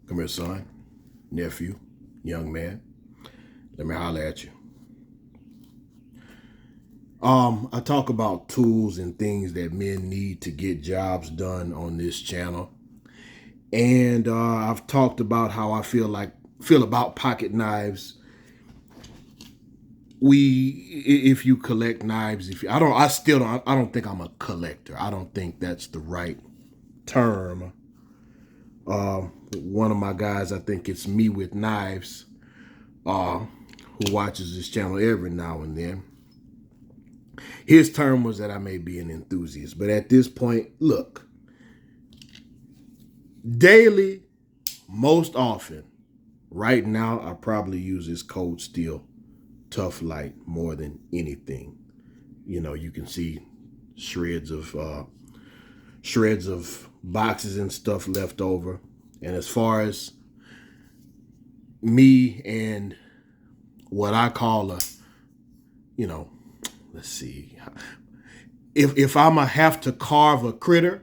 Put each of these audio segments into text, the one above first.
Come here, son, nephew, young man. Let me holler at you. I talk about tools and things that men need to get jobs done on this channel. And I've talked about how I feel about pocket knives. If you collect knives, I don't think I'm a collector. I don't think that's the right term. One of my guys, I think it's Me with Knives, who watches this channel every now and then. His term was that I may be an enthusiast, but at this point, look, daily, most often, right now, I probably use this Cold Steel Tough Light more than anything. You know, you can see shreds of boxes and stuff left over. And as far as me and what I call let's see, if I'ma have to carve a critter,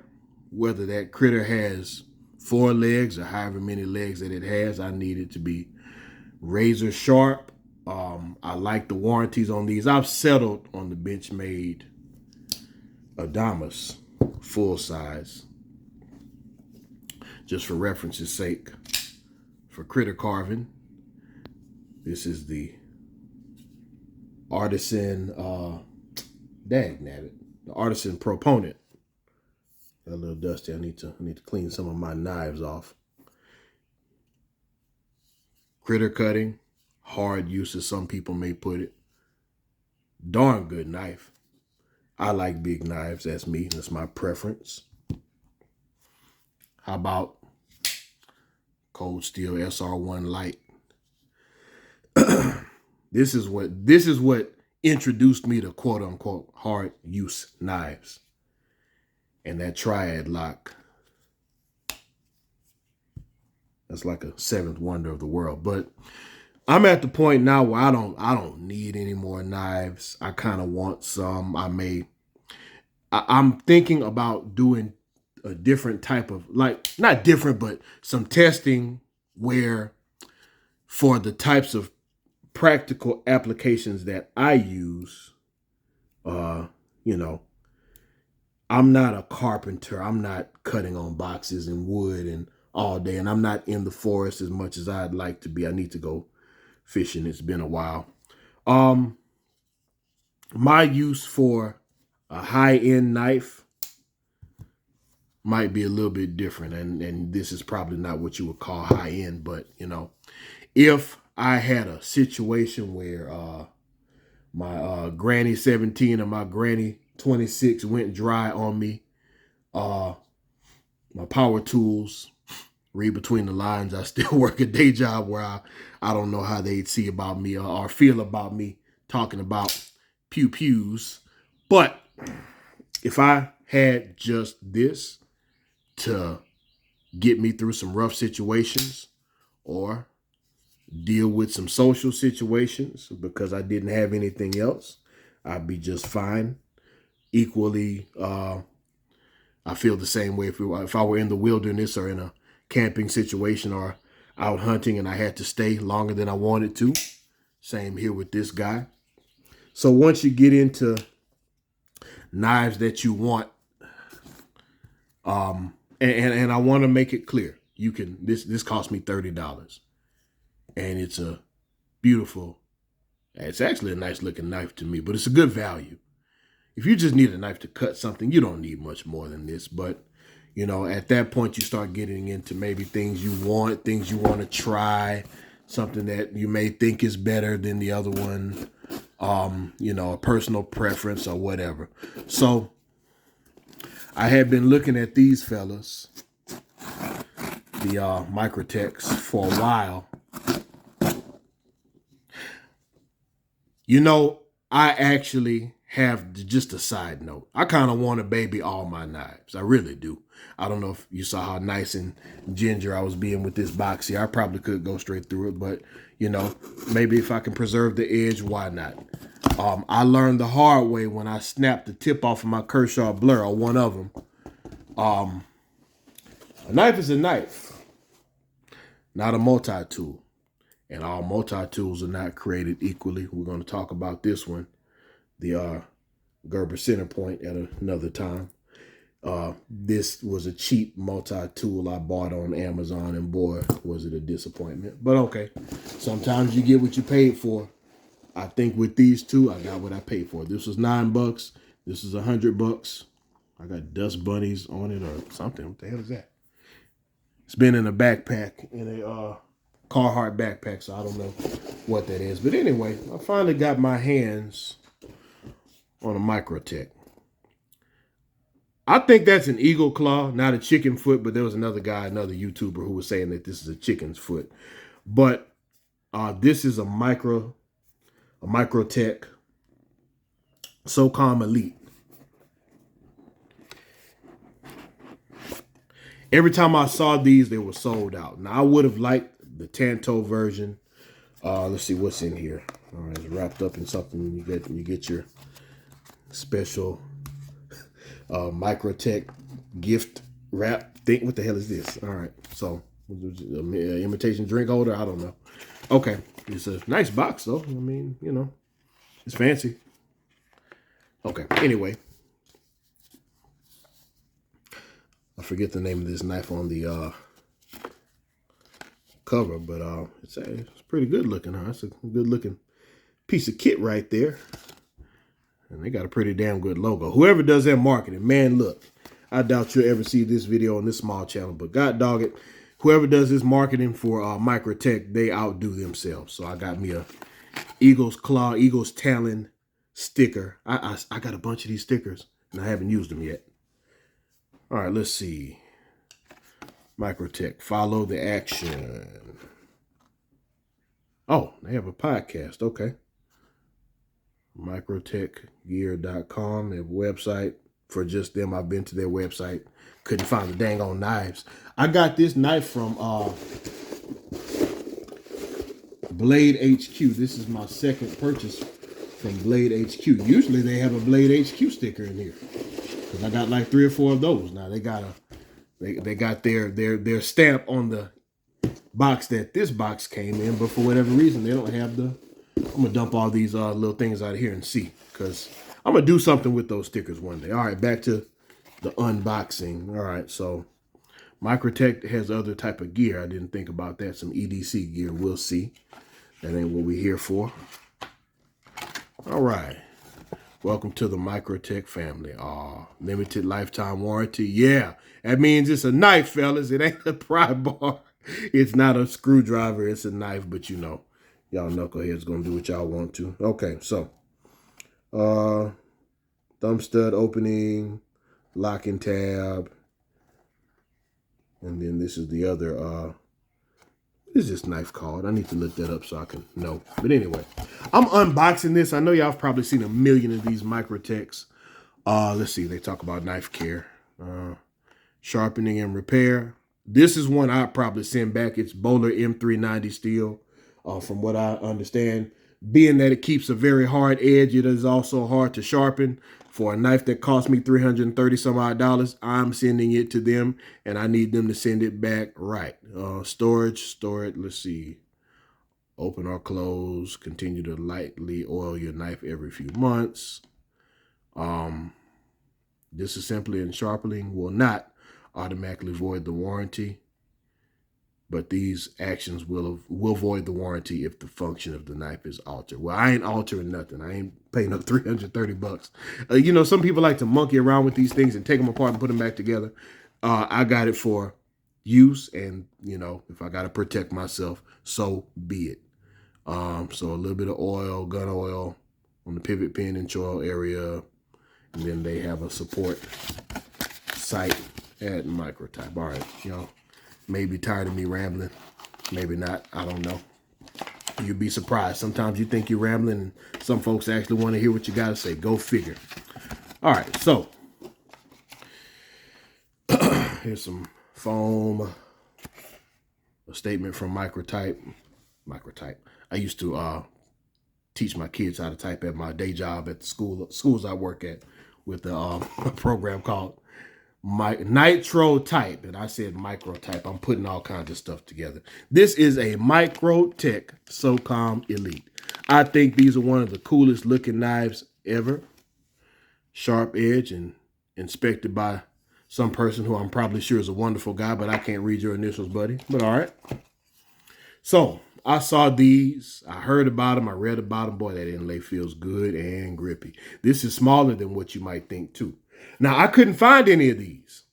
whether that critter has 4 legs or however many legs that it has, I need it to be razor sharp. I like the warranties on these. I've settled on the Benchmade Adamas full size, just for reference's sake. For critter carving, this is the Artisan, the Artisan Proponent. Got a little dusty. I need to clean some of my knives off. Critter cutting, hard use as some people may put it. Darn good knife. I like big knives. That's me. That's my preference. How about Cold Steel SR1 Light? This is what introduced me to quote unquote hard use knives. And that triad lock. That's like a 7th wonder of the world. But I'm at the point now where I don't need any more knives. I kind of want some. I'm thinking about doing a different type of, not different, but some testing where for the types of practical applications that I use, I'm not a carpenter. I'm not cutting on boxes and wood and all day, and I'm not in the forest as much as I'd like to be. I need to go fishing. It's been a while. My use for a high-end knife might be a little bit different, and this is probably not what you would call high-end, but if I had a situation where my Granny 17 and my Granny 26 went dry on me, my power tools, read between the lines, I still work a day job where I don't know how they'd see about me or feel about me talking about pew-pews. But if I had just this to get me through some rough situations or deal with some social situations because I didn't have anything else, I'd be just fine. Equally, I feel the same way if I were in the wilderness or in a camping situation or out hunting and I had to stay longer than I wanted to. Same here with this guy. So once you get into knives that you want, and I want to make it clear, you can this cost me $30, and it's a beautiful. It's actually a nice looking knife to me, but it's a good value. If you just need a knife to cut something, you don't need much more than this. But at that point, you start getting into maybe things you want to try, something that you may think is better than the other one, a personal preference or whatever. So I had been looking at these fellas, the Microtechs, for a while. I actually have, just a side note, I kind of want to baby all my knives. I really do. I don't know if you saw how nice and ginger I was being with this box here. I probably could go straight through it, but maybe if I can preserve the edge, why not? I learned the hard way when I snapped the tip off of my Kershaw Blur, or one of them. A knife is a knife. not a multi-tool. And all multi-tools are not created equally. We're going to talk about this one, the Gerber center point, at another time. This was a cheap multi-tool I bought on Amazon, and boy, was it a disappointment. But okay, sometimes you get what you paid for. I think with these two, I got what I paid for. This was $9. This is $100. I got dust bunnies on it or something. What the hell is that? It's been in a backpack, in a Carhartt backpack, so I don't know what that is. But anyway, I finally got my hands on a Microtech. I think that's an eagle claw, not a chicken foot, but there was another guy, another YouTuber, who was saying that this is a chicken's foot. But this is a Microtech Socom Elite. Every time I saw these, they were sold out. Now, I would have liked the Tanto version. Let's see what's in here. All right, it's wrapped up in something. You get your special Microtech gift wrap thing. What the hell is this? All right, so imitation drink holder. I don't know. Okay, it's a nice box though. I mean, you know, it's fancy. Okay, anyway, I forget the name of this knife on the cover, but it's pretty good looking. Huh? It's a good looking piece of kit right there. And they got a pretty damn good logo. Whoever does that marketing, man, look, I doubt you'll ever see this video on this small channel, but God dog it, whoever does this marketing for Microtech, they outdo themselves. So I got me a Eagle's Claw, Eagle's Talon sticker. I got a bunch of these stickers, and I haven't used them yet. All right, let's see. Microtech, follow the action. Oh, they have a podcast. Okay. Microtechgear.com, their website for just them. I've been to their website, couldn't find the dang on knives. I got this knife from Blade HQ. This is my second purchase from Blade HQ. Usually they have a Blade HQ sticker in here, because I got like 3 or 4 of those. Now they got their stamp on the box that this box came in, but for whatever reason they don't have the. I'm gonna dump all these little things out of here and see, because I'm gonna do something with those stickers one day. All right, back to the unboxing. All right, so Microtech has other type of gear. I didn't think about that. Some EDC gear. We'll see. That ain't what we're here for. All right. Welcome to the Microtech family. Limited lifetime warranty. Yeah, that means it's a knife, fellas. It ain't a pry bar. It's not a screwdriver. It's a knife, but you know, y'all knuckleheads gonna do what y'all want to. Okay, so thumb stud opening, locking tab, and then this is the other what is this knife called? I need to look that up so I can know. But anyway, I'm unboxing this. I know y'all have probably seen a million of these Microtechs. Let's see, they talk about knife care, sharpening and repair. This is one I'd probably send back. It's Bowler M390 steel. From what I understand, being that it keeps a very hard edge, it is also hard to sharpen. For a knife that cost me $330 some odd, I'm sending it to them, and I need them to send it back right. Storage, store it. Let's see. Open or close. Continue to lightly oil your knife every few months. Disassembly and sharpening will not automatically void the warranty, but these actions will void the warranty if the function of the knife is altered. Well, I ain't altering nothing. I ain't paying up $330. You know, some people like to monkey around with these things and take them apart and put them back together. I got it for use, and you know, if I got to protect myself, so be it. So a little bit of oil, gun oil on the pivot pin and choil area, and then they have a support site at Microtech. All right, y'all. Maybe tired of me rambling, maybe not, I don't know. You'd be surprised. Sometimes you think you're rambling and some folks actually want to hear what you got to say. Go figure. All right, so here's some foam, a statement from Microtype. I used to teach my kids how to type at my day job at the schools I work at with a program called my nitro type, and I said micro type. I'm putting all kinds of stuff together. This is a Microtech Socom Elite. I think these are one of the coolest looking knives ever. Sharp edge and inspected by some person who I'm probably sure is a wonderful guy, but I can't read your initials, buddy. But all right. So I saw these. I heard about them. I read about them. Boy, that inlay feels good and grippy. This is smaller than what you might think, too. Now, I couldn't find any of these.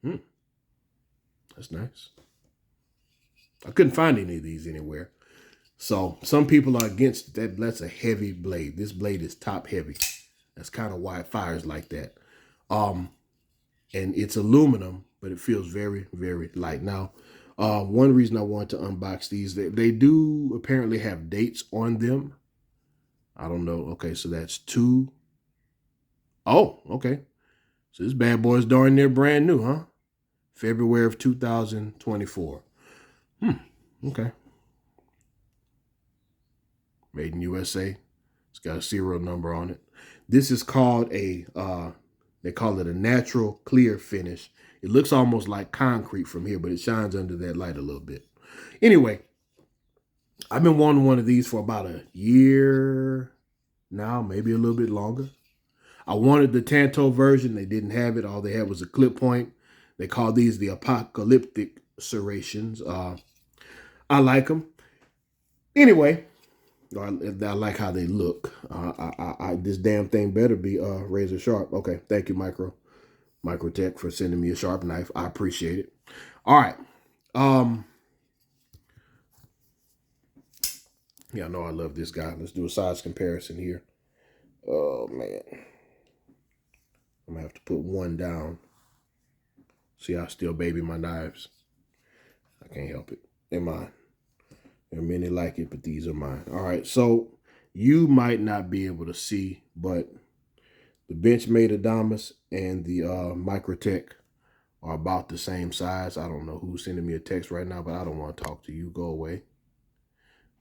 That's nice. I couldn't find any of these anywhere. So some people are against that. That's a heavy blade. This blade is top heavy. That's kind of why it fires like that. And it's aluminum, but it feels very, very light. Now, one reason I wanted to unbox these, they do apparently have dates on them. I don't know. Okay, so that's 2. Oh, okay. So this bad boy is darn near brand new, huh? February of 2024. Okay. Made in USA. It's got a serial number on it. This is called they call it a natural clear finish. It looks almost like concrete from here, but it shines under that light a little bit. Anyway, I've been wanting one of these for about a year now, maybe a little bit longer. I wanted the Tanto version. They didn't have it. All they had was a clip point. They call these the Apocalyptic Serrations. I like them. Anyway, I like how they look. This damn thing better be razor sharp. Okay, thank you, Microtech, for sending me a sharp knife. I appreciate it. All right. Yeah, I know I love this guy. Let's do a size comparison here. Oh, man. I'm going to have to put one down. See, I still baby my knives. I can't help it. They're mine. There are many like it, but these are mine. All right, so you might not be able to see, but the Benchmade Adamas and the Microtech are about the same size. I don't know who's sending me a text right now, but I don't want to talk to you. Go away.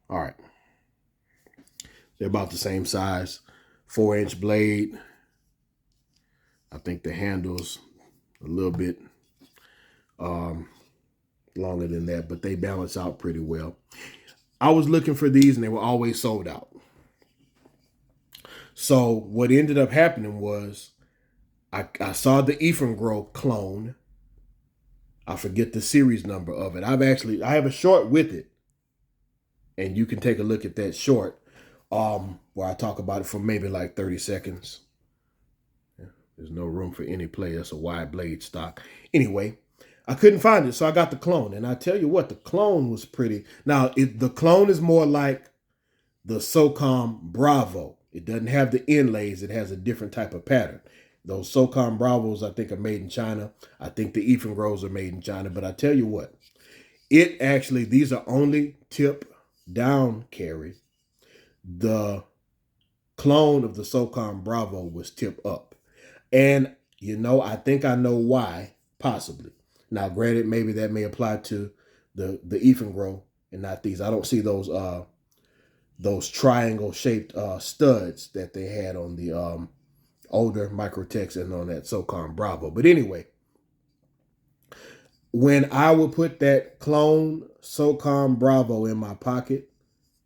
All right. They're about the same size. 4-inch blade. I think the handle's a little bit longer than that, but they balance out pretty well. I was looking for these and they were always sold out. So what ended up happening was I saw the Grow clone. I forget the series number of it. I have a short with it. And you can take a look at that short where I talk about it for maybe like 30 seconds. Yeah, there's no room for any play. That's a wide blade stock. Anyway, I couldn't find it, so I got the clone. And I tell you what, the clone was pretty. Now, the clone is more like the Socom Bravo. It doesn't have the inlays. It has a different type of pattern. Those Socom Bravos, I think, are made in China. I think the Grows are made in China. But I tell you what, these are only tip down carry. The clone of the Socom Bravo was tip up. And, I think I know why, possibly. Now, granted, maybe that may apply to the Grow and not these. I don't see those triangle-shaped studs that they had on the older Microtechs and on that Socom Bravo. But anyway, when I would put that clone Socom Bravo in my pocket,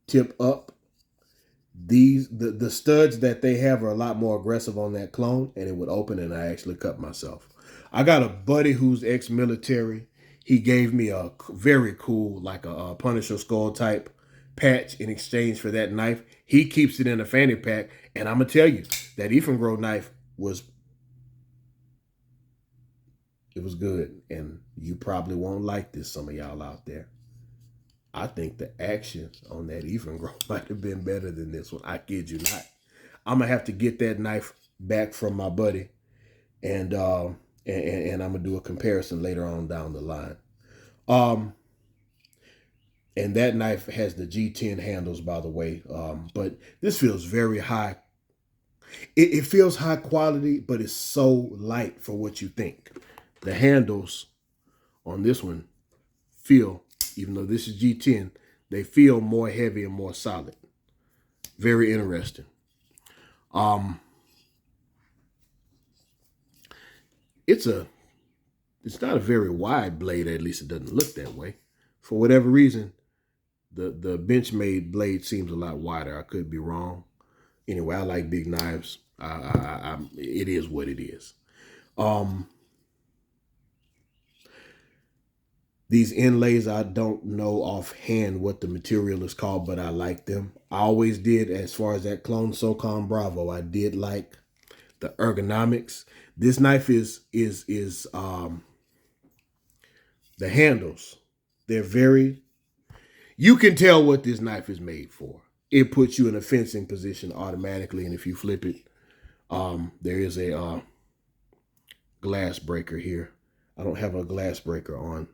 tip up, the studs that they have are a lot more aggressive on that clone, and it would open and I actually cut myself. I got a buddy who's ex-military. He gave me a very cool, like a Punisher skull type patch in exchange for that knife. He keeps it in a fanny pack, and I'm gonna tell you that Grow knife was good, and you probably won't like this, some of y'all out there. I think the action on that Grow might have been better than this one. I kid you not. I'm gonna have to get that knife back from my buddy, and I'm gonna do a comparison later on down the line. And that knife has the G10 handles, by the way. But this feels very high. It feels high quality, but it's so light for what you think. The handles on this one feel, even though this is G10, they feel more heavy and more solid. Very interesting. it's not a very wide blade, at least it doesn't look that way. For whatever reason, the Benchmade blade seems a lot wider. I could be wrong. Anyway, I like big knives. It is what it is. These inlays, I don't know offhand what the material is called, but I like them. I always did, as far as that clone Socom Bravo, I did like the ergonomics. This knife is the handles. They're very, you can tell what this knife is made for. It puts you in a fencing position automatically, and if you flip it, there is a glass breaker here. I don't have a glass breaker on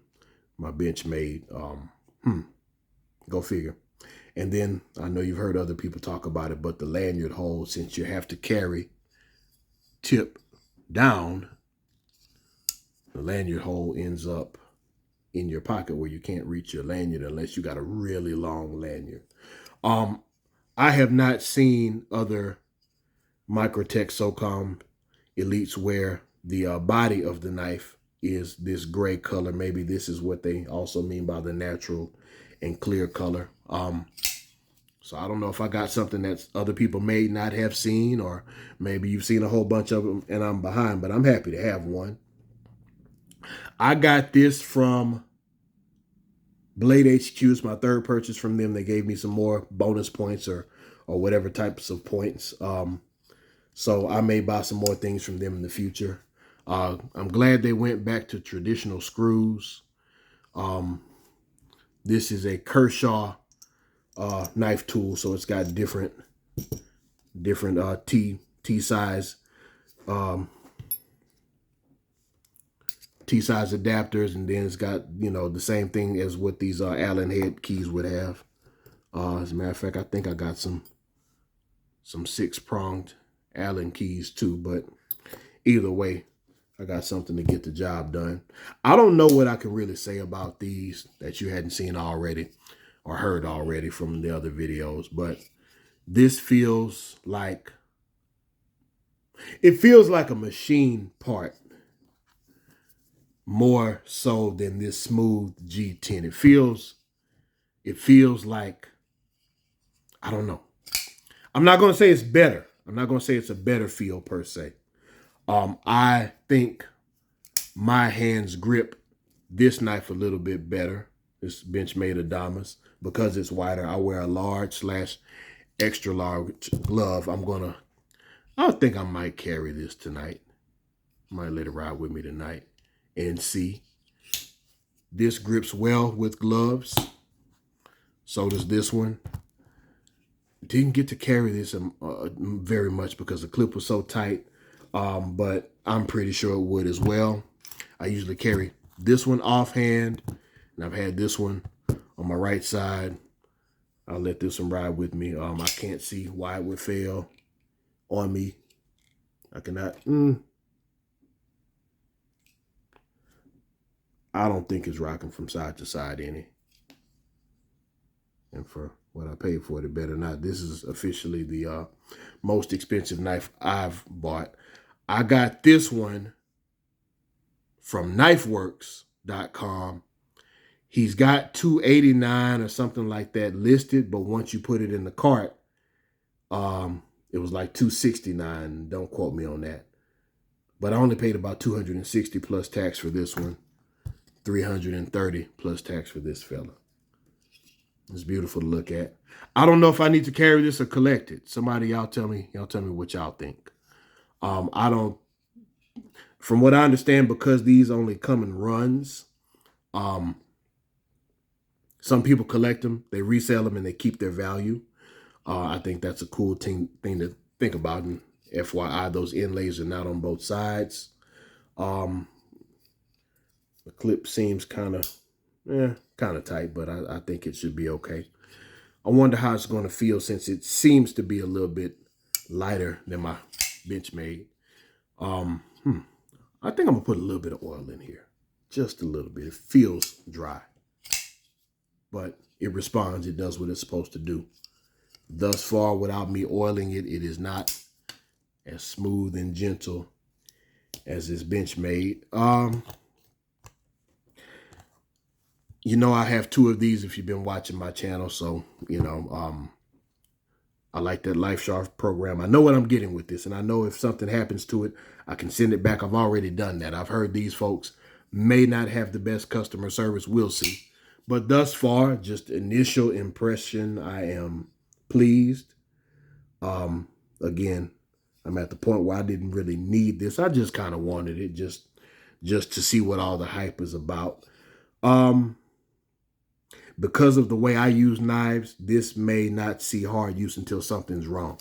my Benchmade. Go figure. And then I know you've heard other people talk about it, but the lanyard hole, since you have to carry tip down, the lanyard hole ends up in your pocket where you can't reach your lanyard unless you got a really long lanyard. I have not seen other Microtech Socom Elites where the body of the knife is this gray color. Maybe this is what they also mean by the natural and clear color. So I don't know if I got something that other people may not have seen, or maybe you've seen a whole bunch of them and I'm behind, but I'm happy to have one. I got this from Blade HQ. It's my third purchase from them. They gave me some more bonus points or whatever types of points. So I may buy some more things from them in the future. I'm glad they went back to traditional screws. This is a Kershaw knife tool, so it's got different T size adapters, and then it's got, you know, the same thing as what these Allen head keys would have. As a matter of fact, I think I got some 6-pronged Allen keys too, but either way, I got something to get the job done. I don't know what I can really say about these that you hadn't seen already or heard already from the other videos, but this feels like, it feels like a machine part more so than this smooth G10. It feels like, I don't know. I'm not going to say it's better. I'm not going to say it's a better feel per se. I think my hands grip this knife a little bit better. This Benchmade Adamas, because it's wider. I wear a large/extra large glove. I think I might carry this tonight. Might let it ride with me tonight and see. This grips well with gloves. So does this one. Didn't get to carry this very much because the clip was so tight, but I'm pretty sure it would as well. I usually carry this one offhand, and I've had this one on my right side. I'll let this one ride with me. I can't see why it would fail on me. I cannot. I don't think it's rocking from side to side any. And for what I paid for it, it better not. This is officially the most expensive knife I've bought. I got this one from knifeworks.com. He's got $289 or something like that listed, but once you put it in the cart, it was like $269. Don't quote me on that. But I only paid about $260 plus tax for this one. $330 plus tax for this fella. It's beautiful to look at. I don't know if I need to carry this or collect it. Somebody, y'all tell me what y'all think. I don't, from what I understand, because these only come in runs, some people collect them, they resell them, and they keep their value. I think that's a cool thing to think about. And FYI, those inlays are not on both sides. The clip seems kind of tight, but I think it should be okay. I wonder how it's going to feel since it seems to be a little bit lighter than my Benchmade. I think I'm going to put a little bit of oil in here. Just a little bit. It feels dry. But it responds. It does what it's supposed to do. Thus far, without me oiling it, it is not as smooth and gentle as this Benchmade. You know, I have 2 of these if you've been watching my channel. So, you know, I like that LifeSharp program. I know what I'm getting with this, and I know if something happens to it, I can send it back. I've already done that. I've heard these folks may not have the best customer service. We'll see. But thus far, just initial impression, I am pleased. Again, I'm at the point where I didn't really need this. I just kind of wanted it just to see what all the hype is about. Because of the way I use knives, this may not see hard use until something's wrong.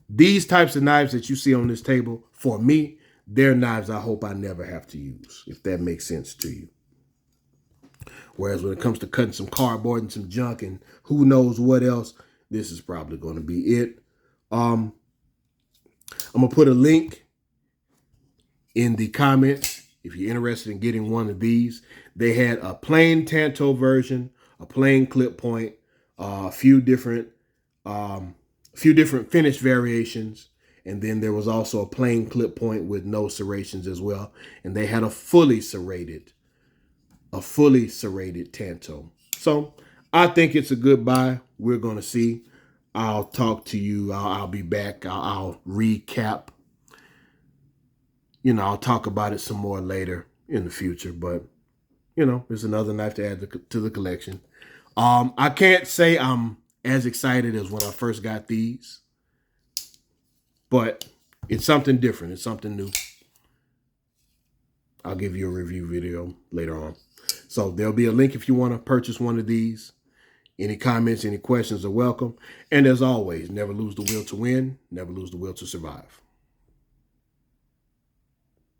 These types of knives that you see on this table, for me, they're knives I hope I never have to use, if that makes sense to you. Whereas when it comes to cutting some cardboard and some junk and who knows what else, this is probably going to be it. I'm going to put a link in the comments if you're interested in getting one of these. They had a plain Tanto version, a plain clip point, a few different finish variations, and then there was also a plain clip point with no serrations as well. And they had a fully serrated Tanto. So I think it's a good buy. We're going to see. I'll talk to you. I'll be back. I'll recap. You know, I'll talk about it some more later in the future. But, you know, it's another knife to add to the collection. I can't say I'm as excited as when I first got these. But it's something different. It's something new. I'll give you a review video later on. So there'll be a link if you want to purchase one of these. Any comments, any questions are welcome. And as always, never lose the will to win, never lose the will to survive.